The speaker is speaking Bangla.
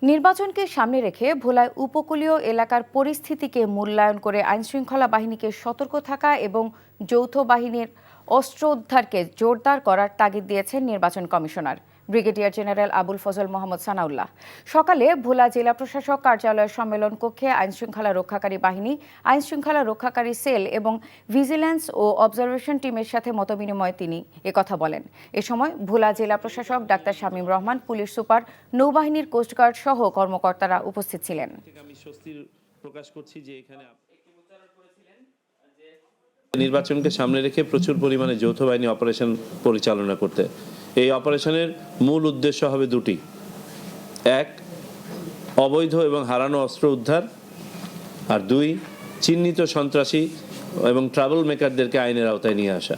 নির্বাচনকে সামনে রেখে ভোলায় উপকূলীয় এলাকার পরিস্থিতিকে মূল্যায়ন করে আইনশৃঙ্খলা বাহিনীকে সতর্ক থাকা এবং যৌথ বাহিনীর অস্ত্র উদ্ধারকে জোরদার করার তাগিদ দিয়েছেন নির্বাচন commissioner brigadier general Abul Fazal Mohammad Sanaullah. সকালে ভোলা জেলা প্রশাসক কার্যালয়ের সম্মেলন কক্ষে আইনশৃঙ্খলা রক্ষাকারী বাহিনী, আইনশৃঙ্খলা রক্ষাকারী সেল এবং ভিজিল্যান্স ও অবজারভেশন টিমের সাথে মতবিনিময়ে তিনি একথা বলেন। এ সময় ভোলা জেলা প্রশাসক doctor Shamim Rahman, police super, নৌবাহিনীর কোস্টগার্ড সহ কর্মকর্তারা উপস্থিত ছিলেন। নির্বাচনকে সামনে রেখে প্রচুর পরিমাণে যৌথ বাহিনী অপারেশন পরিচালনা করতে। এই অপারেশনের মূল উদ্দেশ্য হবে দুটি: এক, অবৈধ এবং হারানো অস্ত্র উদ্ধার, আর দুই, চিহ্নিত সন্ত্রাসী এবং ট্রাবল মেকারদেরকে আইনের আওতায় নিয়ে আসা।